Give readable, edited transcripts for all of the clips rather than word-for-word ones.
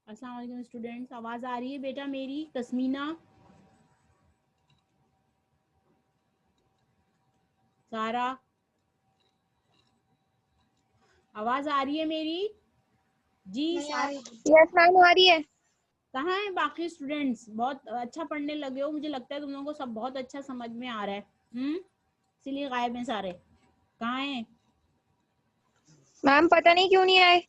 अस्सलाम वालेकुम स्टूडेंट्स, आवाज आ रही है बेटा मेरी? तस्मीना, सारा, आवाज आ रही है मेरी? जी नहीं आ सारा। रही। यस मैम आ रही है। कहाँ है बाकी स्टूडेंट्स? बहुत अच्छा पढ़ने लगे हो, मुझे लगता है तुम लोगों को सब बहुत अच्छा समझ में आ रहा है। इसीलिए गायब हैं सारे। कहाँ हैं? मैम पता नहीं क्यों नहीं आए।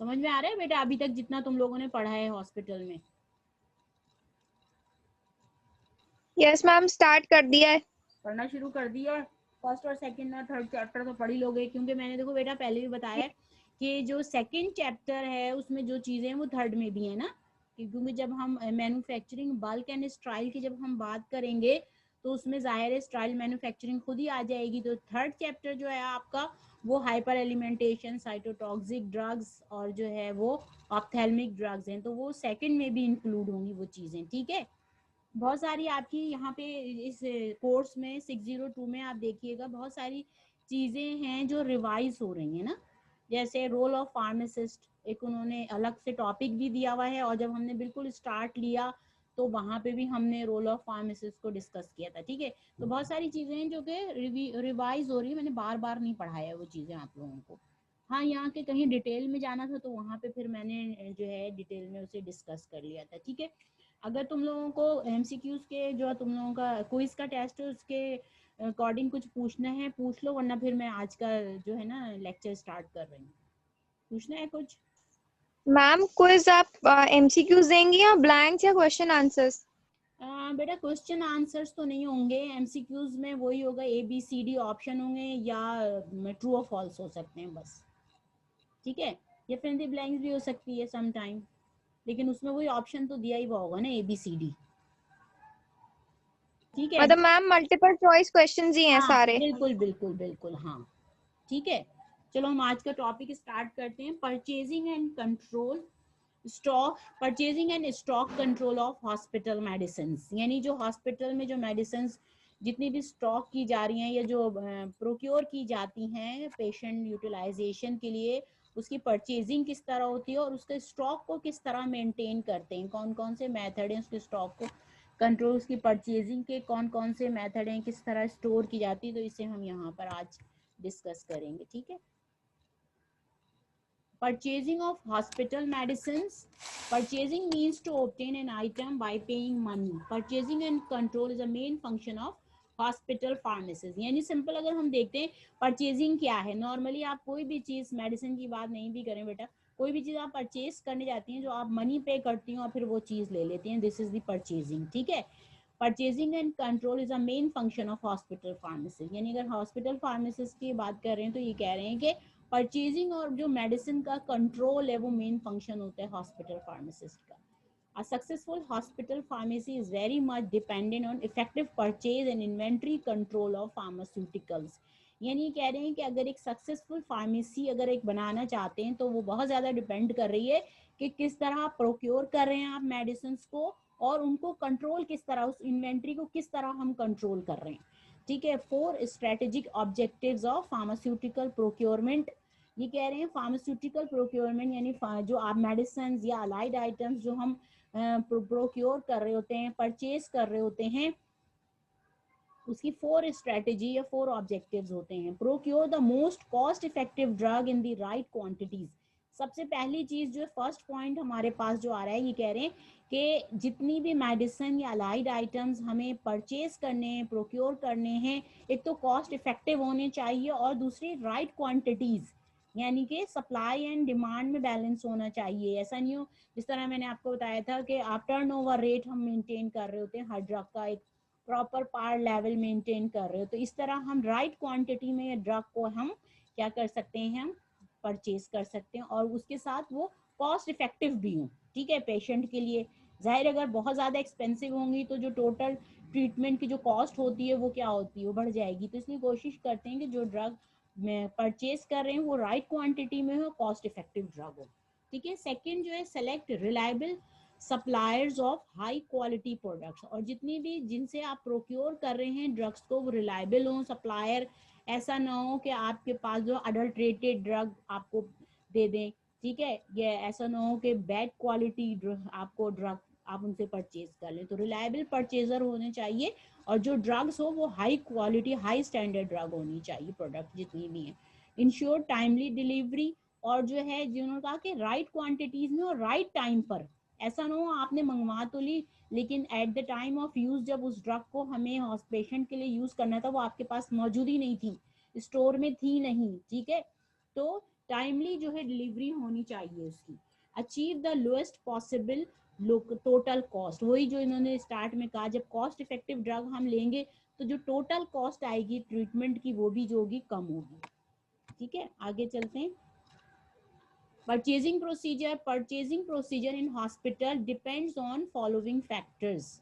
समझ में आ रहा है बेटा अभी तक जितना तुम लोगों ने पढ़ा है हॉस्पिटल में? यस मैम स्टार्ट कर दिया है। पढ़ना शुरू कर दिया? फर्स्ट और सेकंड और थर्ड चैप्टर तो पढ़ ही लोगे, क्योंकि मैंने देखो बेटा पहले भी बताया कि जो सेकंड चैप्टर है उसमें जो चीज़ें हैं वो थर्ड में भी है ना। क्योंकि जब हम मैन्युफैक्चरिंग बल्क एंड स्टाइल की जब हम बात करेंगे तो उसमें जाहिर है स्टाइल मैन्युफैक्चरिंग खुद ही आ जाएगी। तो थर्ड चैप्टर जो है आपका वो हाइपर एलिमेंटेशन, साइटोटॉक्सिक ड्रग्स और जो है वो ऑप्थेल्मिक ड्रग्स हैं, तो वो सेकंड में भी इंक्लूड होंगी वो चीज़ें। ठीक है, बहुत सारी आपकी यहाँ पे इस कोर्स में 602 में आप देखिएगा बहुत सारी चीज़ें हैं जो रिवाइज हो रही हैं ना। जैसे रोल ऑफ फार्मासिस्ट एक उन्होंने अलग से टॉपिक भी दिया हुआ है, और जब हमने बिल्कुल स्टार्ट लिया तो वहाँ पे भी हमने रोल ऑफ फार्मासिस्ट को डिस्कस किया था। ठीक है, तो बहुत सारी चीज़ें हैं जो कि रिवाइज हो रही है, मैंने बार बार नहीं पढ़ाया है वो चीज़ें आप लोगों को। हाँ, यहाँ के कहीं डिटेल में जाना था तो वहाँ पे फिर मैंने जो है डिटेल में उसे डिस्कस कर लिया था। ठीक है, अगर तुम लोगों को एमसीक्यूज के जो तुम लोगों का क्विज का टेस्ट है उसके अकॉर्डिंग कुछ पूछना है पूछ लो, वरना फिर मैं आज का जो है ना लेक्चर स्टार्ट कर रही हूँ। पूछना है कुछ? मैम क्विज आप एमसीक्यूज देंगी या ब्लैंक्स या क्वेश्चन आंसर्स? बेटा क्वेश्चन आंसर्स तो नहीं होंगे, एमसीक्यूज में वही होगा, A B C D option होंगे या ट्रू और फॉल्स हो सकते हैं बस। ठीक है, या फिर दी ब्लैंक्स भी हो सकती है सम टाइम, लेकिन उसमें वही ऑप्शन तो दिया ही हुआ होगा ना, ए बी सी डी। ठीक है, मतलब मैम मल्टीपल चॉइस क्वेश्चंस ही हैं हाँ सारे। बिल्कुल बिल्कुल बिल्कुल, हाँ। ठीक है, चलो हम आज का टॉपिक स्टार्ट करते हैं। Purchasing and control stock, purchasing and stock control of hospital medicine, यानी जो हॉस्पिटल में जो मेडिसिन जितनी भी स्टॉक की जा रही हैं या जो प्रोक्योर की जाती हैं पेशेंट यूटिलाइजेशन के लिए, उसकी परचेजिंग किस तरह होती है और उसके स्टॉक को किस तरह मेंटेन करते हैं, कौन कौन से मेथड हैं उसके स्टॉक को कंट्रोल, उसकी परचेजिंग के कौन कौन से मेथड हैं, किस तरह स्टोर की जाती है, तो इसे हम यहाँ पर आज डिस्कस करेंगे। ठीक है, purchasing of hospital medicines. Purchasing means to obtain an item by paying money. Purchasing and control is a main function of hospital pharmacies. यानी सिंपल अगर हम देखते हैं परचेजिंग क्या है, नॉर्मली आप कोई भी चीज़, मेडिसिन की बात नहीं भी करें बेटा, कोई भी चीज़ आप परचेज करने जाती हैं जो आप मनी पे करती हैं और फिर वो चीज़ ले लेती हैं, दिस इज द परचेजिंग। ठीक है, purchasing and control is a main function of hospital pharmacist. यानी अगर हॉस्पिटल फार्मेसिस्ट की बात कर रहे हैं तो ये कह रहे हैं कि परचेजिंग और जो मेडिसिन का कंट्रोल है वो मेन फंक्शन होता है हॉस्पिटल फार्मासिस्ट का। A successful hospital pharmacy is very much dependent on effective purchase and inventory control of pharmaceuticals. यानी कह रहे हैं कि अगर एक सक्सेसफुल फार्मेसी अगर एक बनाना चाहते हैं तो वो बहुत ज़्यादा डिपेंड कर रही है कि किस तरह आप प्रोक्योर कर रहे हैं आप मेडिसिन को, और उनको कंट्रोल किस तरह, उस इन्वेंट्री को किस तरह हम कंट्रोल कर रहे हैं। ठीक है, 4 strategic objectives of pharmaceutical procurement. ये कह रहे हैं फार्मास्यूटिकल प्रोक्योरमेंट यानी जो आप मेडिसिन या अलाइड आइटम्स जो हम प्रोक्योर कर रहे होते हैं, परचेज कर रहे होते हैं, उसकी 4 स्ट्रेटेजी या 4 ऑब्जेक्टिव्स होते हैं। Procure the most cost effective drug in the right quantities. सबसे पहली चीज जो फर्स्ट पॉइंट हमारे पास जो आ रहा है, ये कह रहे हैं कि जितनी भी मेडिसिन या अलाइड आइटम्स हमें परचेज करने हैं, प्रोक्योर करने हैं, एक तो कॉस्ट इफेक्टिव होने चाहिए और दूसरी राइट क्वांटिटीज, यानी कि सप्लाई एंड डिमांड में बैलेंस होना चाहिए। ऐसा नहीं हो जिस तरह मैंने आपको बताया था कि आप टर्न ओवर रेट हम मेंटेन कर रहे होते हैं, हर ड्रग का एक प्रॉपर पार लेवल मेंटेन कर रहे हो, तो इस तरह हम राइट क्वांटिटी में ड्रग को हम क्या कर सकते हैं, हम परचेज कर सकते हैं और उसके साथ वो कॉस्ट इफेक्टिव भी हो। ठीक है, पेशेंट के लिए जाहिर अगर बहुत ज़्यादा एक्सपेंसिव होंगी तो जो टोटल ट्रीटमेंट की जो कॉस्ट होती है वो क्या होती है, वो बढ़ जाएगी। तो इसलिए कोशिश करते हैं कि जो ड्रग में परचेज कर रहे हैं वो राइट क्वांटिटी में हो, कॉस्ट इफेक्टिव ड्रग हो। ठीक है, सेकंड जो है select reliable suppliers of high quality products, और जितनी भी जिनसे आप प्रोक्योर कर रहे हैं ड्रग्स को वो रिलायबल हों, सप्लायर ऐसा ना हो कि आपके पास जो अडल्ट्रेटेड ड्रग आपको दे दें, ठीक है, ये ऐसा ना हो कि बैड क्वालिटी आपको ड्रग आप उनसे परचेज कर लें। तो रिलायबल परचेजर होने चाहिए और जो ड्रग्स हो वो high quality high standard drug होनी चाहिए, प्रोडक्ट जितनी भी है। इंश्योर टाइमली डिलीवरी, और जो है जिन्होंने कहा कि राइट क्वांटिटीज में और राइट टाइम पर। ऐसा ना हो आपने मंगवा तो ली लेकिन at the time of use जब उस ड्रग को हमें पेशेंट के लिए यूज करना था वो आपके पास मौजूद ही नहीं थी, स्टोर में थी नहीं, ठीक है। तो टाइमली जो है डिलीवरी होनी चाहिए उसकी। Achieve the lowest possible total cost, वही जो इन्होंने स्टार्ट में कहा, जब कॉस्ट इफेक्टिव ड्रग हम लेंगे तो जो टोटल कॉस्ट आएगी ट्रीटमेंट की वो भी जो होगी कम होगी, ठीक है। आगे चलते हैं। Purchasing procedure in hospital depends on following factors.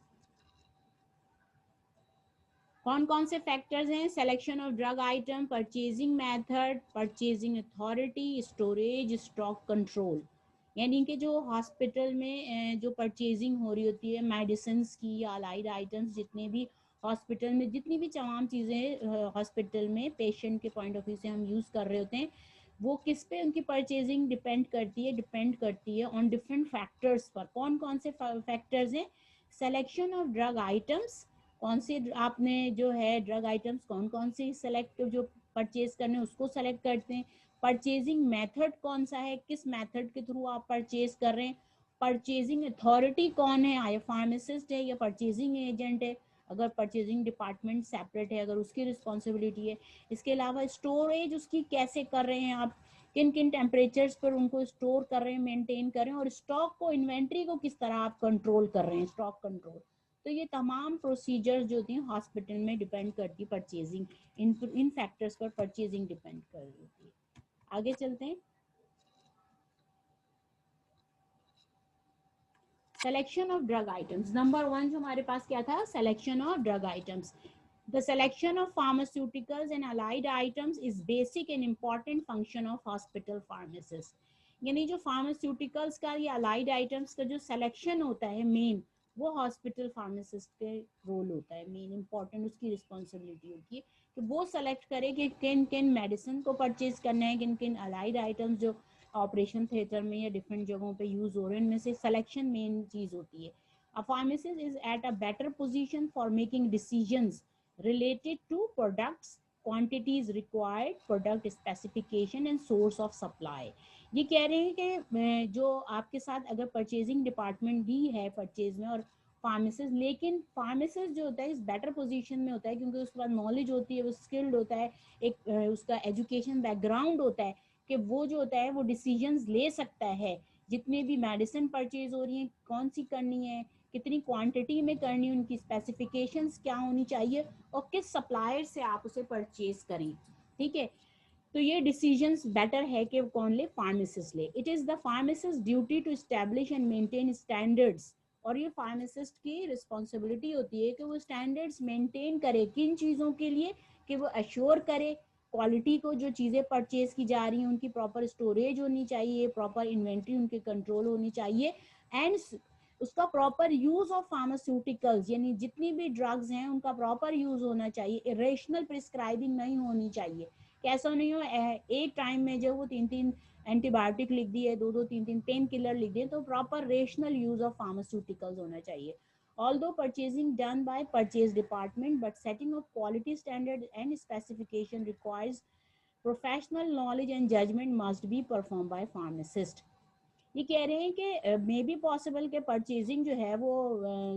कौन कौन से फैक्टर्स हैं? Selection of drug item, purchasing method, purchasing authority, storage, stock control. यानी कि जो हॉस्पिटल में जो परचेजिंग हो रही होती है मेडिसिन की या अलाइड आइटम्स, जितने भी हॉस्पिटल में जितनी भी तमाम चीज़ें हॉस्पिटल में पेशेंट के पॉइंट ऑफ व्यू से हम यूज़ कर रहे होते हैं, वो किस पे उनकी परचेजिंग डिपेंड करती है ऑन डिफरेंट फैक्टर्स पर। कौन कौन से फैक्टर्स हैं? सिलेक्शन ऑफ ड्रग आइटम्स, कौन से आपने जो है ड्रग आइटम्स कौन कौन से सेलेक्ट जो परचेज करने उसको सेलेक्ट करते हैं। परचेजिंग मेथड कौन सा है, किस मेथड के थ्रू आप परचेज कर रहे हैं। परचेजिंग अथॉरिटी कौन है, या फार्मासिस्ट है या परचेजिंग एजेंट है, अगर परचेजिंग डिपार्टमेंट सेपरेट है अगर उसकी रिस्पॉन्सिबिलिटी है। इसके अलावा स्टोरेज उसकी कैसे कर रहे हैं आप, किन किन टेम्परेचर्स पर उनको स्टोर कर रहे हैं, मेंटेन कर रहे हैं, और स्टॉक को इन्वेंट्री को किस तरह आप कंट्रोल कर रहे हैं, स्टॉक कंट्रोल। तो ये तमाम प्रोसीजर जो होती हैं हॉस्पिटल में डिपेंड करती है परचेजिंग, इन फैक्टर्स पर परचेजिंग डिपेंड कर रही होती है। आगे चलते हैं। Selection of drug items, number 1 जो हमारे पास क्या था, selection of drug items. The selection of pharmaceuticals and allied items is basic and important function of hospital pharmacist। यानी जो फार्मास्यूटिकल्स का या अलाइड आइटम्स का जो सिलेक्शन होता है मेन, वो हॉस्पिटल फार्मासिस्ट के रोल होता है, मेन इंपॉर्टेंट उसकी रिस्पॉन्सिबिलिटी होती है कि वो सेलेक्ट करे कि किन किन मेडिसिन को परचेज करना है, किन किन अलाइड आइटम्स जो ऑपरेशन थिएटर में या डिफरेंट जगहों पे यूज हो रहे हैं, इनमें से सिलेक्शन मेन चीज होती है। A pharmacist is at a better position for making decisions related to products, quantities required, product specification and source of supply। ये कह रहे हैं कि जो आपके साथ अगर परचेजिंग डिपार्टमेंट भी है परचेज में और फार्मासिस्ट, लेकिन फार्मासिस्ट जो होता है इस बेटर पोजीशन में होता है क्योंकि उसके बाद नॉलेज होती है, वो स्किल्ड होता है, एक उसका एजुकेशन बैकग्राउंड होता है कि वो जो होता है वो डिसीजंस ले सकता है। जितने भी मेडिसिन परचेज हो रही हैं कौन सी करनी है, कितनी क्वांटिटी में करनी है, उनकी स्पेसिफिकेशंस क्या होनी चाहिए और किस सप्लायर से आप उसे परचेज करें, ठीक है। तो ये डिसीजंस बेटर है कि कौन ले, फार्मासिस्ट ले। It is the pharmacist duty to establish and maintain standards, और ये फार्मासिस्ट की रिस्पॉन्सिबिलिटी होती है कि वो स्टैंडर्ड्स मेंटेन करे, किन चीज़ों के लिए, कि वो अश्योर करे क्वालिटी को, जो चीज़ें परचेज की जा रही हैं उनकी प्रॉपर स्टोरेज होनी चाहिए, प्रॉपर इन्वेंट्री उनके कंट्रोल होनी चाहिए, एंड उसका प्रॉपर यूज ऑफ फार्मास्यूटिकल्स, यानी जितनी भी ड्रग्स हैं उनका प्रॉपर यूज होना चाहिए, इरेशनल प्रिस्क्राइबिंग नहीं होनी चाहिए। कैसा नहीं हो एक टाइम में जो वो 3-3 एंटीबायोटिक लिख दिए, 2-2 3-3 पेन किलर लिख दिए, तो proper rational use of pharmaceuticals होना चाहिए। Although purchasing done by purchase department, but setting of quality standard and specification requires professional knowledge and judgment must be performed by pharmacist। ये कह रहे हैं कि मे बी पॉसिबल के purchasing जो है वो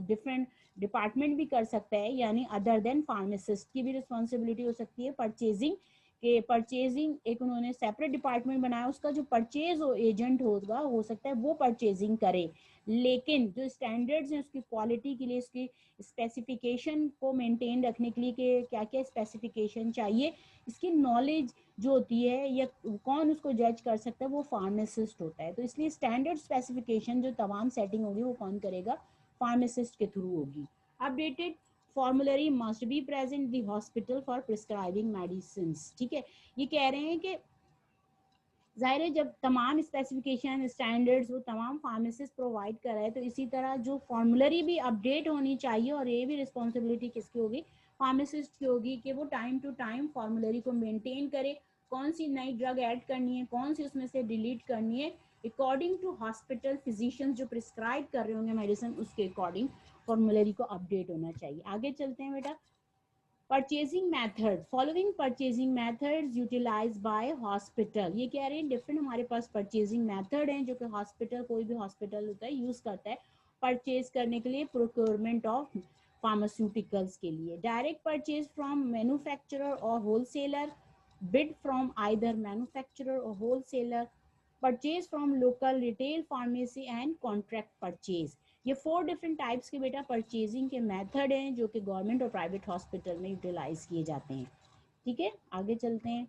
डिफरेंट डिपार्टमेंट भी कर सकता है, यानी अदर देन फार्मासिस्ट की भी रिस्पॉन्सिबिलिटी हो सकती है परचेजिंग के। परचेजिंग एक उन्होंने सेपरेट डिपार्टमेंट बनाया, उसका जो परचेज एजेंट होगा हो सकता है वो परचेजिंग करे, लेकिन जो स्टैंडर्ड्स हैं उसकी क्वालिटी के लिए, उसकी स्पेसिफिकेशन को मेंटेन रखने के लिए कि क्या क्या स्पेसिफिकेशन चाहिए, इसकी नॉलेज जो होती है या कौन उसको जज कर सकता है, वो फार्मासिस्ट होता है। तो इसलिए स्टैंडर्ड स्पेसिफिकेशन जो तमाम सेटिंग होगी वो कौन करेगा, फार्मासिस्ट के थ्रू होगी। Updated formulary must be present the hospital for prescribing medicine, ठीक है। ये कह रहे हैं कि जाहिर है जब तमाम स्पेसिफिकेशन स्टैंडर्ड्स वो तमाम फार्मासिस्ट प्रोवाइड कर रहे हैं, तो इसी तरह जो फॉर्मुलरी भी अपडेट होनी चाहिए, और ये भी रिस्पॉन्सिबिलिटी किसकी होगी, फार्मासिस्ट की होगी कि वो टाइम टू टाइम फॉर्मूलरी को मेंटेन करे, कौन सी नई ड्रग ऐड करनी है, कौन सी उसमें से डिलीट करनी है, अकॉर्डिंग टू हॉस्पिटल फिजिशियंस जो प्रिस्क्राइब कर रहे होंगे मेडिसिन, उसके अकॉर्डिंग फॉर्मूलरी को अपडेट होना चाहिए। आगे चलते हैं बेटा। Purchasing method, following purchasing methods utilize by hospital. ये कह रहे हैं डिफरेंट हमारे पास परचेजिंग मेथड हैं जो कि हॉस्पिटल, कोई भी हॉस्पिटल होता है यूज करता है परचेज करने के लिए, प्रोक्योरमेंट ऑफ फार्मास्यूटिकल्स के लिए। डायरेक्ट परचेज फ्रॉम मैन्युफैक्चरर और wholesaler, bid from either manufacturer और wholesaler, purchase from local retail pharmacy and contract purchase. ये 4 डिफरेंट टाइप्स के बेटा परचेजिंग के मेथड हैं जो कि गवर्नमेंट और प्राइवेट हॉस्पिटल में यूटिलाइज किए जाते हैं। ठीक है, आगे चलते हैं।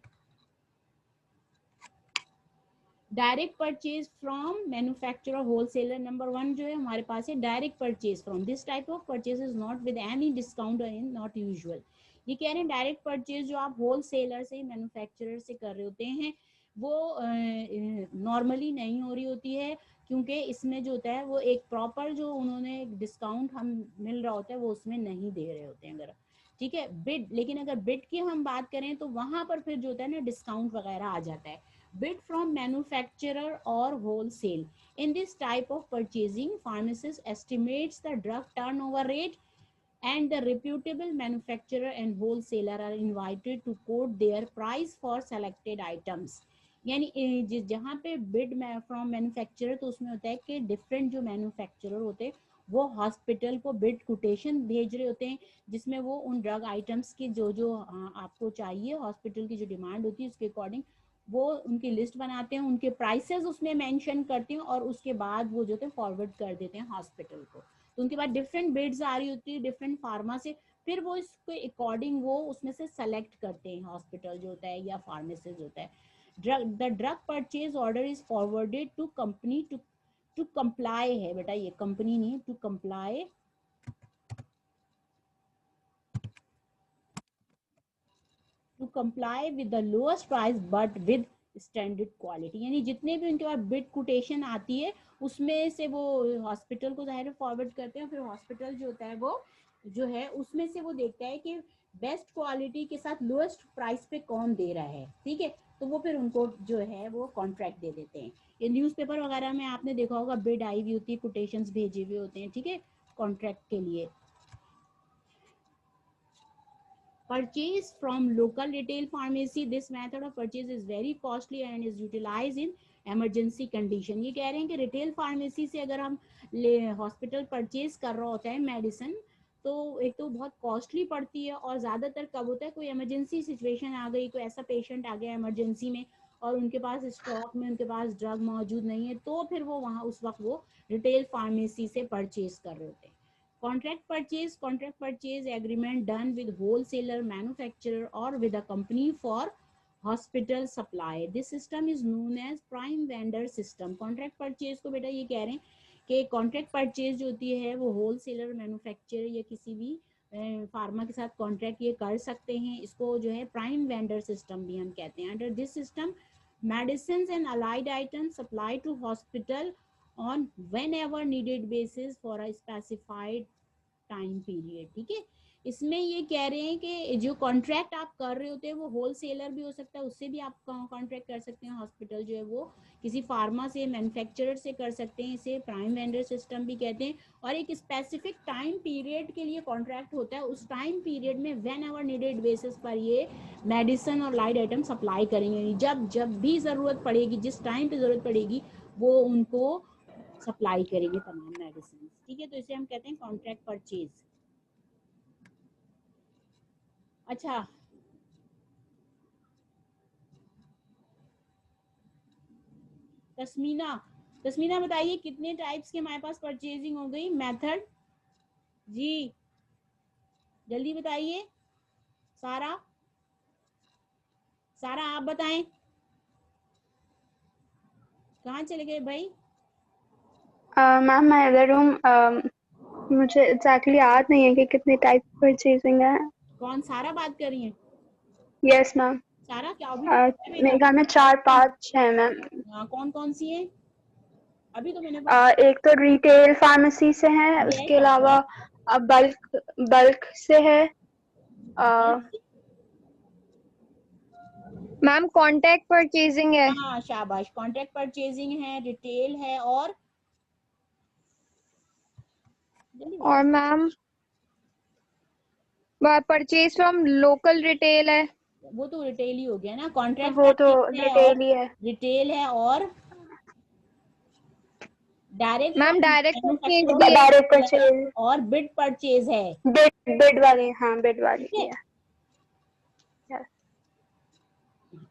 Direct purchase from manufacturer wholesaler, number 1 जो है हमारे पास है direct purchase from. This type of purchase is not with any discount और नॉट यूजुअल। ये कह रहे हैं डायरेक्ट परचेज जो आप होलसेलर से, मैन्युफैक्चरर से कर रहे होते हैं वो नॉर्मली नहीं हो रही होती है, क्योंकि इसमें जो होता है वो एक प्रॉपर जो उन्होंने डिस्काउंट हम मिल रहा होता है वो उसमें नहीं दे रहे होते हैं अगर। ठीक है, बिड, लेकिन अगर बिड की हम बात करें तो वहां पर फिर जो होता है ना डिस्काउंट वगैरह आ जाता है। Bid from manufacturer or wholesale. In this type of purchasing, pharmacist estimates the drug turnover rate and the reputable manufacturer and wholesaler are invited to quote their price for selected items. यानी जहाँ पे bid from manufacturer, तो उसमें होता है कि different जो manufacturer होते हैं वो हॉस्पिटल को बिड कोटेशन भेज रहे होते हैं, जिसमें वो उन ड्रग आइटम्स की जो जो आपको चाहिए, हॉस्पिटल की जो डिमांड होती है उसके अकॉर्डिंग वो उनकी लिस्ट बनाते हैं, उनके प्राइसेस उसमें मेंशन करते हैं और उसके बाद वो जो है फॉरवर्ड कर देते हैं हॉस्पिटल को। तो उनके बाद डिफरेंट बिड्स आ रही होती है डिफरेंट फार्मा से, फिर वो इसके अकॉर्डिंग वो उसमें से सेलेक्ट करते हैं हॉस्पिटल जो होता है या फार्मेसी जो होता है। The drug purchase order is forwarded to company to comply है बेटा, ये कंपनी नहीं, to comply to comply with the lowest price but with standard quality. यानी जितने भी उनके पास बिड कोटेशन आती है उसमें से वो हॉस्पिटल को जाहिर फॉरवर्ड करते हैं, फिर हॉस्पिटल जो होता है वो जो है उसमें से वो देखता है कि बेस्ट क्वालिटी के साथ लोएस्ट प्राइस पे कौन दे रहा है। ठीक है, तो वो फिर उनको जो है वो कॉन्ट्रैक्ट दे देते हैं। ये न्यूज़पेपर वगैरह में आपने देखा होगा बिड आई हुई होती है, कोटेशंस भेजे हुए होते हैं, ठीक है, कॉन्ट्रैक्ट के लिए। Purchase from local retail pharmacy. This method of purchase is very costly and is utilized in emergency condition. ये कह रहे हैं कि रिटेल फार्मेसी से अगर हम हॉस्पिटल परचेज कर रहा होता है मेडिसिन, तो एक तो बहुत कॉस्टली पड़ती है और ज़्यादातर कब होता है कोई इमरजेंसी सिचुएशन आ गई, कोई ऐसा पेशेंट आ गया इमरजेंसी में और उनके पास स्टॉक में उनके पास ड्रग मौजूद नहीं है, तो फिर वो वहाँ उस वक्त वो रिटेल फार्मेसी से परचेज कर रहे होते हैं। Contract purchase agreement done with wholesaler, manufacturer or with a company for hospital supply. This system is known as prime vendor system. Contract purchase को बेटा ये कह रहे हैं कि contract purchase जो होती है वो wholesaler, manufacturer या किसी भी फार्मा के साथ कॉन्ट्रैक्ट ये कर सकते हैं, इसको जो है प्राइम वेंडर सिस्टम भी हम कहते हैं। Under this system medicines and allied items supplied to hospital on whenever needed basis for a specified time period. ठीक है, इसमें ये कह रहे हैं कि जो कॉन्ट्रैक्ट आप कर रहे होते हैं वो होलसेलर भी हो सकता है, उससे भी आप कॉन्ट्रैक्ट कर सकते हैं, हॉस्पिटल जो है वो किसी फार्मा से, मैन्युफैक्चरर से कर सकते हैं, इसे प्राइम वेंडर सिस्टम भी कहते हैं। और एक स्पेसिफिक टाइम पीरियड के लिए कॉन्ट्रैक्ट होता है, उस टाइम पीरियड में व्हेन एवर नीडेड बेसिस पर ये मेडिसिन और लाइट आइटम सप्लाई करेंगे। जब जब भी ज़रूरत पड़ेगी, जिस टाइम पे ज़रूरत पड़ेगी वो उनको सप्लाई करेंगे तमाम मेडिसिन। ठीक है, तो इसे हम कहते हैं कॉन्ट्रैक्ट परचेज। अच्छा, तस्मीना तस्मीना बताइए कितने टाइप्स के हमारे पास परचेजिंग हो गई मेथड जी, जल्दी बताइए। सारा सारा आप बताएं, कहाँ चले गए भाई? मैम मैं इधर हूँ। मुझे एग्जैक्टली याद नहीं है कि कितने टाइप परचेजिंग है। कौन सारा बात कर रही है? Yes ma'am. सारा क्या अभी मेरे ख्याल में 4-5 है मैम। कौन कौन सी है? अभी तो मैंने एक तो रिटेल फार्मेसी से है, उसके अलावा बल्क बल्क से है, मैम कॉन्टैक्ट परचेजिंग है। हाँ शाबाश, कॉन्ट्रैक्ट परचेजिंग है, रिटेल है, और जल्दी बताओ। और ma'am purchase from local retail है। वो तो रिटेल ही हो गया ना, कॉन्ट्रैक्ट वो तो परचेज है और डिटेल ही है। रिटेल है, और direct ma'am from direct purchase manufacturer भी है। डायरेक्ट परचेज, और बिड परचेज है। बिड बिड वाली, हाँ बिड वाली ठीक भी है, है। Yes.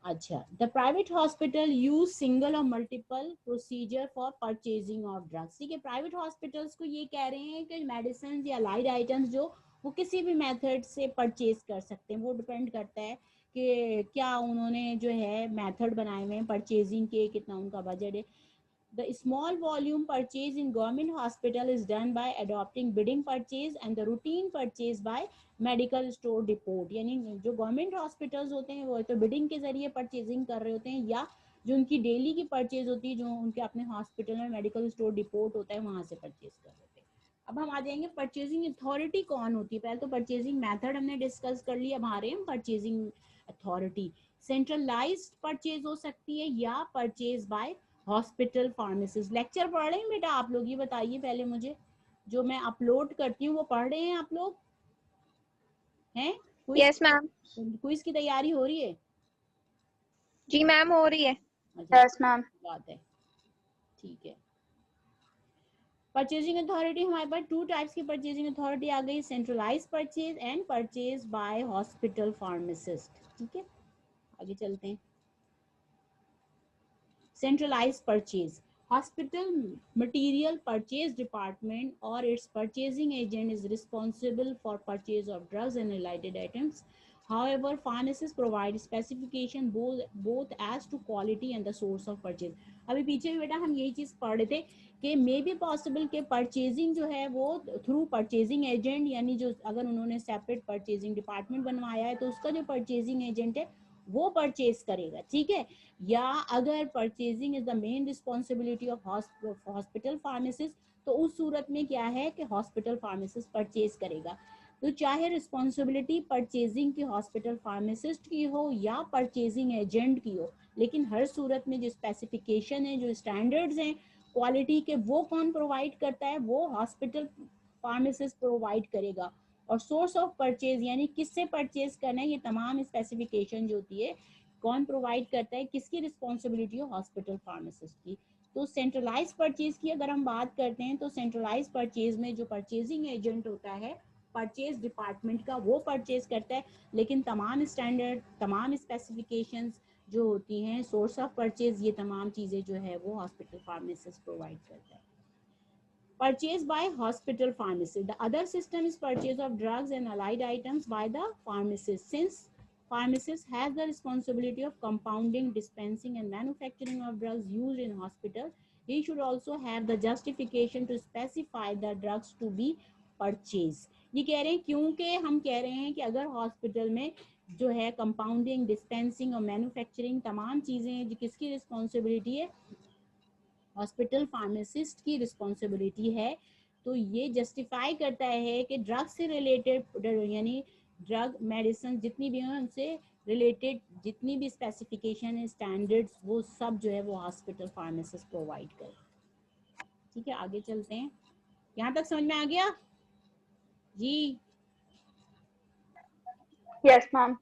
अच्छा। The private hospital use single और multiple procedure for purchasing of drugs. ठीक है, प्राइवेट हॉस्पिटल्स को ये कह रहे हैं कि मेडिसिन या लाइड आइटम्स जो वो किसी भी मेथड से परचेज कर सकते हैं। वो डिपेंड करता है कि क्या उन्होंने जो है मेथड बनाए हुए हैं परचेजिंग के, कितना उनका बजट है। The small volume purchase in government hospital is done by adopting bidding purchase and the routine purchase by medical store depot। यानी जो गवर्नमेंट हॉस्पिटल्स होते हैं वो तो बिडिंग के जरिए परचेजिंग कर रहे होते हैं, या जो उनकी डेली की परचेज होती है, जो उनके अपने हॉस्पिटल में मेडिकल स्टोर डिपोट होता है वहां से परचेज कर रहे होते हैं। अब हम आ जाएंगे परचेजिंग अथॉरिटी कौन होती है। पहले तो परचेजिंग मेथड हमने डिस्कस कर लिया, अब आ रहे हैं परचेजिंग अथॉरिटी। सेंट्रलाइज्ड परचेज हो सकती है या purchase by hospital pharmacist. Lecture पढ़ रहे हैं बेटा आप लोग, ये बताइए पहले मुझे, जो मैं अपलोड करती हूँ वो पढ़ रहे हैं आप लोग हैं? Yes ma'am. क्विज की तैयारी हो रही है? जी मैम हो रही है। अच्छा, Yes, मैम। बात है, ठीक है। परचेजिंग अथॉरिटी हमारे पास टू टाइप्स की परचेजिंग अथॉरिटी आ गई, centralize purchase and purchase by hospital pharmacist. ठीक है, आगे चलते हैं। Centralized purchase. Hospital material purchase department or its purchasing agent is responsible for purchase of drugs and related items. However, pharmacists provide specification both as to quality and the source of purchase. अभी पीछे भी बेटा हम यही चीज पढ़ रहे थे कि मे बी पॉसिबल के परचेजिंग जो है वो थ्रू परचेजिंग एजेंट, यानी जो अगर उन्होंने सेपरेट परचेजिंग डिपार्टमेंट बनवाया है तो उसका जो परचेजिंग एजेंट है वो परचेज करेगा। ठीक है, या अगर purchasing is the main responsibility of hospital pharmacist, तो उस सूरत में क्या है कि हॉस्पिटल फार्मासिस्ट परचेज करेगा। तो चाहे रिस्पॉन्सिबिलिटी परचेजिंग की हॉस्पिटल फार्मासिस्ट की हो या परचेजिंग एजेंट की हो, लेकिन हर सूरत में जो स्पेसिफिकेशन है, जो स्टैंडर्ड्स हैं क्वालिटी के, वो कौन प्रोवाइड करता है? वो हॉस्पिटल फार्मासिस्ट प्रोवाइड करेगा। और सोर्स ऑफ परचेज यानी किससे परचेज करना है, ये तमाम स्पेसिफिकेशन जो होती है कौन प्रोवाइड करता है, किसकी रिस्पॉन्सिबिलिटी है? हॉस्पिटल फार्मासिस्ट की। तो सेंट्रलाइज परचेज की अगर हम बात करते हैं तो सेंट्रलाइज परचेज में जो परचेजिंग एजेंट होता है परचेज डिपार्टमेंट का, वो परचेज करता है, लेकिन तमाम स्टैंडर्ड, तमाम स्पेसिफिकेशंस जो होती हैं, सोर्स ऑफ परचेज, ये तमाम चीज़ें जो है वो हॉस्पिटल फार्मासिस्ट प्रोवाइड करता है। Purchase by hospital pharmacy. The other system is purchase of drugs and allied items by the pharmacist. Since pharmacist has the responsibility of compounding, dispensing and manufacturing of drugs used in hospital, he should also have the justification to specify the drugs to be purchased. ये कह रहे हैं क्योंकि हम कह रहे हैं कि अगर हॉस्पिटल में जो है कंपाउंडिंग, डिस्पेंसिंग और मैन्युफैक्चरिंग तमाम चीज़ें जो किसकी रिस्पॉन्सिबिलिटी है? हॉस्पिटल फार्मासिस्ट की रिस्पॉन्सिबिलिटी है। तो ये जस्टिफाई करता है कि ड्रग से रिलेटेड, यानी ड्रग मेडिसिन जितनी भी हैं उनसे रिलेटेड जितनी भी स्पेसिफिकेशन है, स्टैंडर्ड्स, वो सब जो है वो हॉस्पिटल फार्मासिस्ट प्रोवाइड करे। ठीक है, आगे चलते हैं। यहाँ तक समझ में आ गया जी? Yes, ma'am.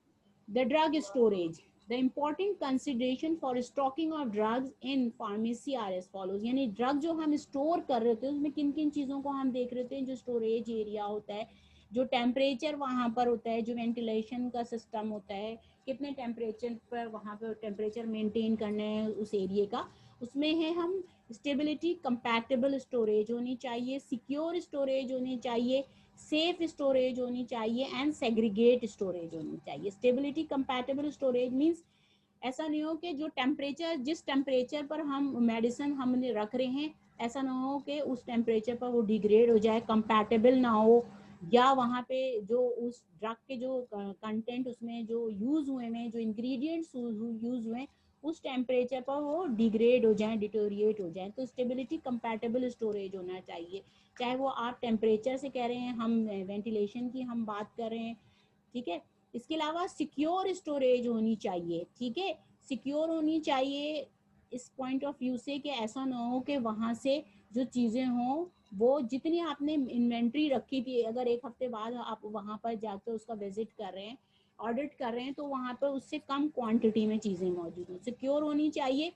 The drug storage. The important consideration for stocking of drugs in pharmacy are as follows. यानी ड्रग जो हम स्टोर कर रहे होते हैं उसमें किन किन चीज़ों को हम देख रहे होते हैं? जो स्टोरेज एरिया होता है, जो टेम्परेचर वहाँ पर होता है, जो वेंटिलेशन का सिस्टम होता है, कितने टेम्परेचर पर वहाँ पर टेम्परेचर मेंटेन करना है उस एरिया का, उसमें है हम स्टेबिलिटी कंपैटिबल स्टोरेज होनी चाहिए, सिक्योर स्टोरेज होनी चाहिए, सेफ स्टोरेज होनी चाहिए एंड सेग्रीगेट स्टोरेज होनी चाहिए। स्टेबिलिटी कंपैटिबल स्टोरेज मींस ऐसा नहीं हो कि जो टेम्परेचर, जिस टेम्परेचर पर हम मेडिसिन हमने रख रहे हैं, ऐसा ना हो कि उस टेम्परेचर पर वो डिग्रेड हो जाए, कंपैटिबल ना हो, या वहाँ पे जो उस ड्रग के जो कंटेंट उसमें जो यूज हुए हैं, जो इंग्रेडिएंट्स यूज हुए हैं, उस टेम्परेचर पर वो डिग्रेड हो जाए, डिटोरिएट हो जाए। तो स्टेबिलिटी कंपैटिबल स्टोरेज होना चाहिए। चाहे वो आप टेम्परेचर से कह रहे हैं, हम वेंटिलेशन की हम बात कर रहे हैं, ठीक है। इसके अलावा सिक्योर स्टोरेज होनी चाहिए, ठीक है, सिक्योर होनी चाहिए इस पॉइंट ऑफ व्यू से कि ऐसा ना हो कि वहां से जो चीजें हों वो जितनी आपने इन्वेंट्री रखी थी, अगर एक हफ्ते बाद आप वहां पर जाकर उसका विजिट कर रहे हैं, ऑडिट कर रहे हैं, तो वहां पर उससे कम क्वांटिटी में चीजें मौजूद हों, सिक्योर होनी चाहिए।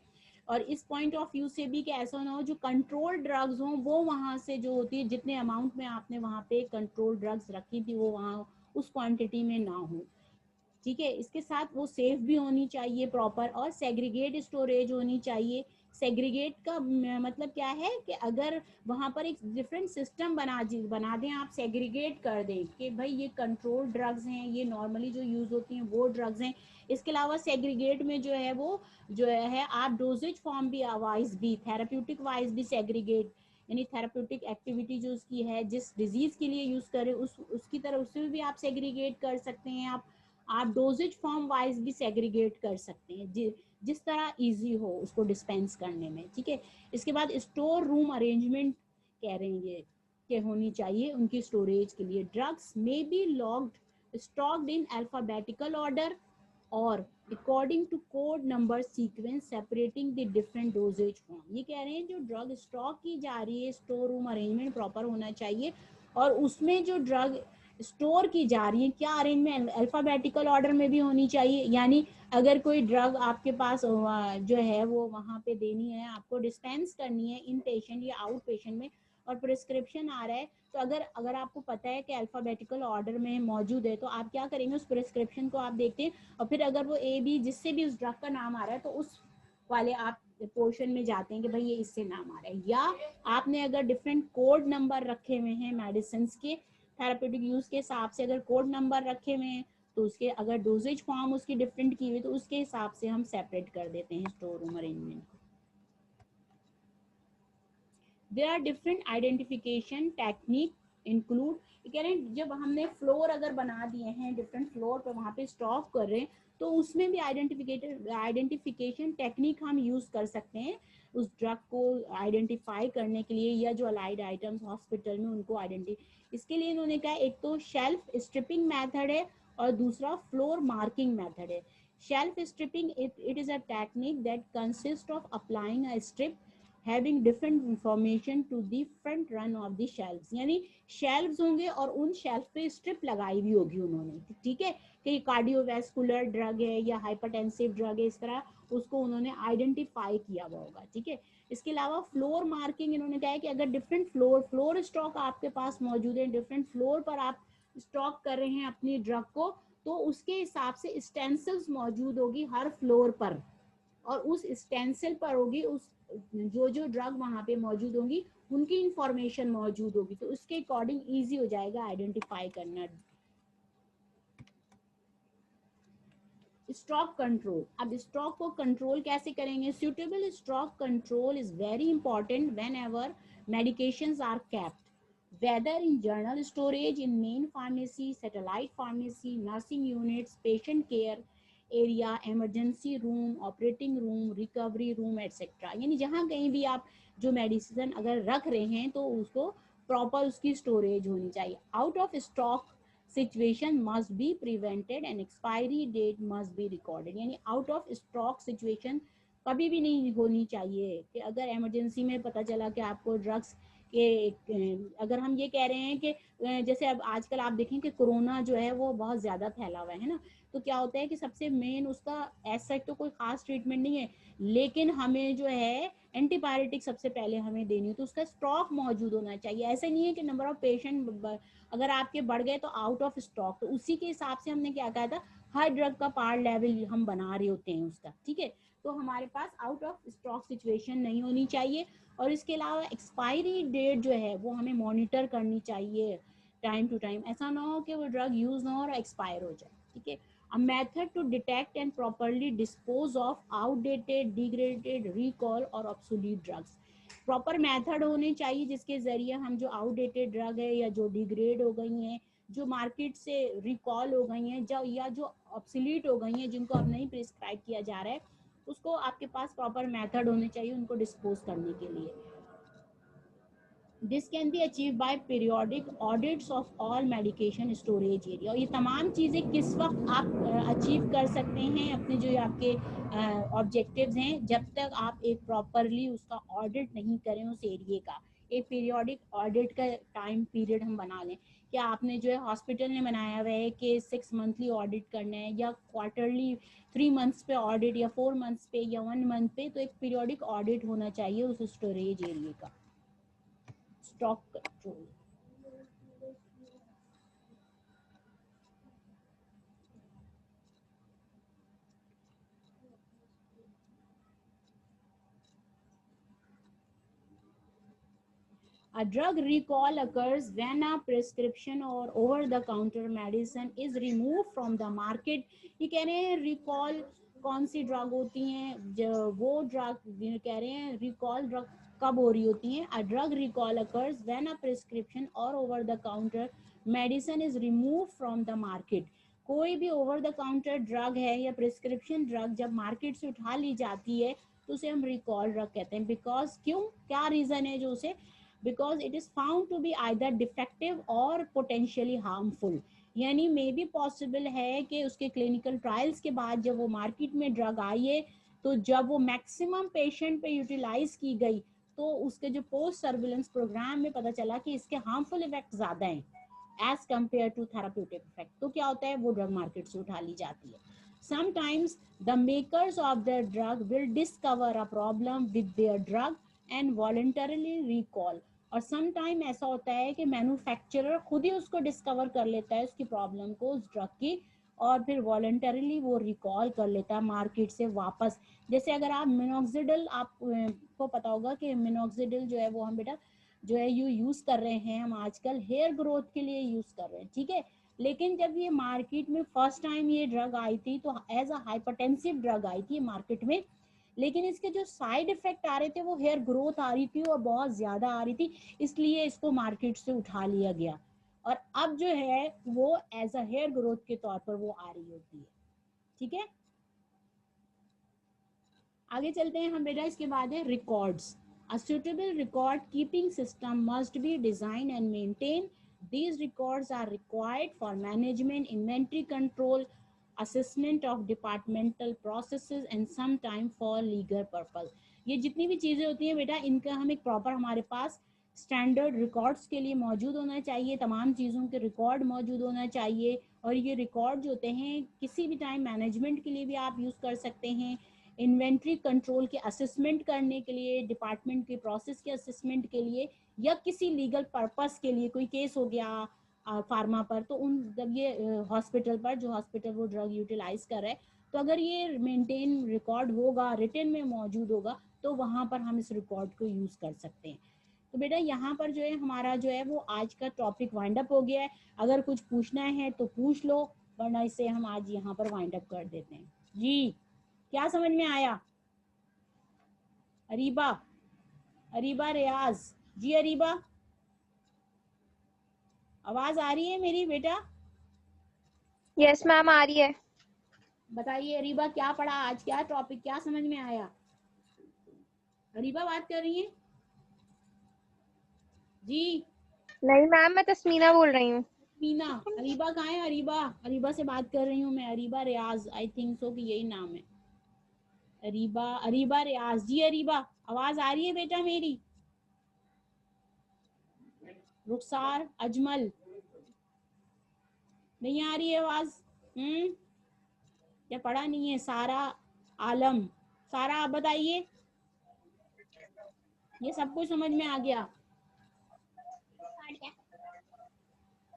और इस पॉइंट ऑफ व्यू से भी कि ऐसा ना हो जो कंट्रोल ड्रग्स हों वो वहां से जो होती है, जितने अमाउंट में आपने वहां पे कंट्रोल ड्रग्स रखी थी वो वहां उस क्वांटिटी में ना हो, ठीक है। इसके साथ वो सेफ भी होनी चाहिए प्रॉपर, और सेग्रीगेट स्टोरेज होनी चाहिए। सेग्रीगेट का मतलब क्या है कि अगर वहां पर एक डिफरेंट सिस्टम बना दें, आप सेग्रीगेट कर दें कि भाई ये कंट्रोल ड्रग्स हैं, ये नॉर्मली जो यूज होती हैं वो ड्रग्स हैं। इसके अलावा सेग्रीगेट में जो है वो जो है आप डोजेज फॉर्म भी वाइज भी थेराप्यूटिक वाइज भी सेग्रीगेट, यानी थेराप्यूटिक एक्टिविटी जो उसकी है जिस डिजीज के लिए यूज करें उसकी तरह उससे भी आप सेग्रीगेट कर सकते हैं। आप डोजेज फॉर्म वाइज भी सेग्रीगेट कर सकते हैं, जिस तरह इजी हो उसको डिस्पेंस करने में, ठीक है। इसके बाद स्टोर रूम अरेंजमेंट कह रहे हैं ये कि होनी चाहिए उनकी स्टोरेज के लिए। Drugs may be logged stocked in alphabetical order और according to code number sequence separating the different dosage form. ये कह रहे हैं जो ड्रग स्टॉक की जा रही है स्टोर रूम अरेंजमेंट प्रॉपर होना चाहिए, और उसमें जो ड्रग स्टोर की जा रही है क्या अरेंजमेंट अल्फाबेटिकल ऑर्डर में भी होनी चाहिए। यानी अगर कोई ड्रग आपके पास जो है वो वहां पे देनी है, आपको डिस्पेंस करनी है इन पेशेंट या आउट पेशेंट में, और प्रिस्क्रिप्शन आ रहा है, तो अगर अगर आपको पता है कि अल्फाबेटिकल ऑर्डर में मौजूद है तो आप क्या करेंगे, उस प्रिस्क्रिप्शन को आप देखते हैं, और फिर अगर वो ए बी जिससे भी उस ड्रग का नाम आ रहा है तो उस वाले आप पोर्शन में जाते हैं कि भाई ये इससे नाम आ रहा है। या आपने अगर डिफरेंट कोड नंबर रखे हुए हैं मेडिसिन के थेरापेटिक यूज के हिसाब से, अगर कोड नंबर रखे हुए हैं तो उसके अगर डोजेज फॉर्म उसकी डिफरेंट की हुई तो उसके हिसाब से हम सेपरेट कर देते हैं स्टोर रूम अरेंजमेंट को। There are different identification technique include, कह रहे हैं जब हमने फ्लोर अगर बना दिए हैं डिफरेंट फ्लोर पर वहां पे स्टॉक कर रहे हैं तो उसमें भी आइडेंटिफिकेशन टेक्निक हम यूज कर सकते हैं उस ड्रग को आइडेंटिफाई करने के लिए, या जो अलाइड आइटम्स हॉस्पिटल में उनको इसके लिए इन्होंने कहा एक तो शेल्फ स्ट्रिपिंग मेथड है और दूसरा फ्लोर मार्किंग मेथड है। Shelf stripping it is a technique that consist of applying a strip having different information to the front run of the shelves, यानी शेल्व्स होंगे और उन शेल्फ पे स्ट्रिप लगाई हुई होगी उन्होंने, ठीक है, कि कार्डियोवैस्कुलर ड्रग है या हाइपरटेंसिव ड्रग है, इस तरह उसको उन्होंने आइडेंटिफाई किया हुआ होगा, ठीक है। इसके अलावा फ्लोर मार्किंग इन्होंने कहा है कि अगर डिफरेंट फ्लोर स्टॉक आपके पास मौजूद है, डिफरेंट फ्लोर पर आप स्टॉक कर रहे हैं अपनी ड्रग को, तो उसके हिसाब से स्टेंसिल्स मौजूद होगी हर फ्लोर पर, और उस स्टेंसिल पर होगी उस जो ड्रग वहां पे मौजूद होंगी उनकी इंफॉर्मेशन मौजूद होगी, तो उसके अकॉर्डिंग इजी हो जाएगा आइडेंटिफाई करना। स्टॉक कंट्रोल, अब स्टॉक को कंट्रोल कैसे करेंगे, suitable stock control is very important when ever medications are kept whether in general storage in main pharmacy, satellite pharmacy, nursing units, patient care area, emergency room, operating room, recovery room etcetera, यानी जहाँ कहीं भी आप जो medicine अगर रख रहे हैं तो उसको प्रॉपर उसकी स्टोरेज होनी चाहिए। Out of stock situation must be prevented and expiry date must be recorded, यानी आउट ऑफ स्टॉक सिचुएशन कभी भी नहीं होनी चाहिए कि अगर इमरजेंसी में पता चला कि आपको ड्रग्स के, अगर हम ये कह रहे हैं कि जैसे अब आजकल आप देखें कि कोरोना जो है वो बहुत ज़्यादा फैला हुआ है ना, तो क्या होता है कि सबसे मेन उसका ऐसा तो कोई खास ट्रीटमेंट नहीं है, लेकिन हमें जो है एंटीबायोटिक सबसे पहले हमें देनी है, तो उसका स्टॉक मौजूद होना चाहिए। ऐसा नहीं है कि नंबर ऑफ पेशेंट अगर आपके बढ़ गए तो आउट ऑफ स्टॉक, तो उसी के हिसाब से हमने क्या कहा था हर ड्रग का पार्ट लेवल हम बना रहे होते हैं उसका, ठीक है। तो हमारे pass out of stock situation नहीं होनी चाहिए, और इसके अलावा एक्सपायरी डेट जो है वो हमें मॉनिटर करनी चाहिए टाइम टू टाइम, ऐसा ना हो कि वो ड्रग यूज ना हो और एक्सपायर हो जाए, ठीक है। A method to detect and properly dispose of outdated, degraded, recall और obsolete drugs. प्रॉपर मेथड होने चाहिए जिसके जरिए हम जो आउटडेटेड ड्रग है या जो डिग्रेड हो गई हैं, जो मार्केट से रिकॉल हो गई हैं, जो या जो ऑब्सोलीट हो गई हैं जिनको अब नहीं प्रिस्क्राइब किया जा रहा है, उसको आपके पास प्रॉपर मेथड होने चाहिए उनको डिस्पोज करने के लिए। This can be achieve by periodic audits of all medication storage area. और ये तमाम चीज़ें किस वक्त आप अचीव कर सकते हैं अपने जो आपके ऑब्जेक्टिव्स हैं, जब तक आप एक प्रॉपरली उसका ऑडिट नहीं करें उस एरिया का। एक पीरियोडिक ऑडिट का टाइम पीरियड हम बना लें कि आपने जो है हॉस्पिटल ने बनाया हुआ है कि 6 मंथली ऑडिट करना है या क्वार्टरली 3 मंथ्स पे ऑडिट या 4 मंथ्स पे या 1 मंथ पे, तो एक पीरियोडिक ऑडिट होना चाहिए उस स्टोरेज एरिया का। Stock control, a drug recall occurs when a prescription or over the counter medicine is removed from the market। ये कह रहे हैं रिकॉल कौन सी ड्रग होती हैं, जो वो ड्रग कह रहे हैं रिकॉल ड्रग कब हो रही होती हैं। a drug recall occurs when a prescription or over the counter medicine is removed from the market। कोई भी ओवर द काउंटर ड्रग है या प्रिस्क्रिप्शन ड्रग जब मार्केट से उठा ली जाती है तो उसे हम रिकॉल ड्रग कहते हैं। बिकॉज क्यों, क्या रीजन है जो उसे, because it is found to be either defective or potentially harmful। यानी मे भी पॉसिबल है कि उसके क्लिनिकल ट्रायल्स के बाद जब वो मार्केट में ड्रग आई है तो जब वो मैक्सिमम पेशेंट पे यूटिलाइज की गई तो उसके जो पोस्ट सर्विलेंस प्रोग्राम में पता चला कि इसके हार्मफुल इफेक्ट ज्यादा हैं as compared to therapeutic effect. तो क्या होता है, वो ड्रग मार्केट से उठा ली जाती है। Sometimes the makers of the drug will discover a problem with their drug and voluntarily recall. और सम टाइम ऐसा होता है कि मैन्युफैक्चरर खुद ही उसको डिस्कवर कर लेता है उसकी प्रॉब्लम को, उस ड्रग की, और फिर वॉलंटरली वो रिकॉल कर लेता है मार्केट से वापस। जैसे अगर आप मिनोक्सिडिल, आपको पता होगा कि मिनोक्सिडिल जो है वो हम बेटा जो है यूज कर रहे हैं, हम आजकल हेयर ग्रोथ के लिए यूज कर रहे हैं, ठीक है। लेकिन जब ये मार्केट में फर्स्ट टाइम ये ड्रग आई थी तो एज अ हाइपरटेंसिव ड्रग आई थी मार्केट में, लेकिन इसके जो साइड इफेक्ट आ रहे थे वो हेयर ग्रोथ आ रही थी और बहुत ज्यादा आ रही थी, इसलिए इसको मार्केट से उठा लिया गया और अब जो है वो एज अ हेयर ग्रोथ के तौर पर वो आ रही होती है, ठीक है। आगे चलते हैं हम बेटा, इसके बाद है records. A suitable record keeping system must be designed and maintained. These records are required for management, inventory control, assessment of departmental processes and sometime for legal purpose। ये जितनी भी चीजें होती हैं बेटा, इनका हम एक प्रॉपर हमारे पास स्टैंडर्ड रिकॉर्ड्स के लिए मौजूद होना चाहिए, तमाम चीज़ों के रिकॉर्ड मौजूद होना चाहिए। और ये रिकॉर्ड जो होते हैं किसी भी टाइम मैनेजमेंट के लिए भी आप यूज़ कर सकते हैं, इन्वेंट्री कंट्रोल के असेसमेंट करने के लिए, डिपार्टमेंट के प्रोसेस के असेसमेंट के लिए, या किसी लीगल पर्पस के लिए, कोई केस हो गया फार्मा पर, तो उन जब ये हॉस्पिटल पर जो हॉस्पिटल वो ड्रग यूटिलाइज कर रहे हैं, तो अगर ये मेंटेन रिकॉर्ड होगा, रिटन में मौजूद होगा, तो वहाँ पर हम इस रिकॉर्ड को यूज़ कर सकते हैं। तो बेटा यहाँ पर जो है हमारा जो है वो आज का टॉपिक वाइंड अप हो गया है। अगर कुछ पूछना है तो पूछ लो, वरना इसे हम आज यहाँ पर वाइंड अप कर देते हैं। जी क्या समझ में आया? अरीबा, अरीबा रियाज जी, अरीबा आवाज आ रही है मेरी बेटा? यस मैम आ रही है। बताइए अरीबा, क्या पढ़ा आज, क्या टॉपिक, क्या समझ में आया? अरीबा बात कर रही है जी? नहीं मैम, मैं तस्मीना बोल रही हूँ। मीना, अरीबा कहाँ है? अरीबा, अरीबा से बात कर रही हूँ मैं। अरीबा रियाज, आई थिंक सो कि यही नाम है। अरीबा, अरीबा रियाज जी। अरीबा आवाज आ रही है बेटा मेरी? रुखसार, अजमल, नहीं आ रही है आवाज? क्या पढ़ा नहीं है? सारा, आलम, सारा आप बताइए, ये सब कुछ समझ में आ गया?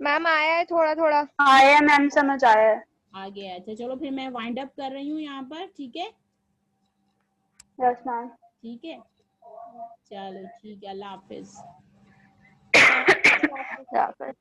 मैम आया है थोड़ा थोड़ा। आया मैम, समझ आया है। आ गया। अच्छा चलो फिर मैं वाइंड अप कर रही हूँ यहाँ पर, ठीक है? Yes ma'am. ठीक है, चलो ठीक है, अल्लाह हाफिज। या फिर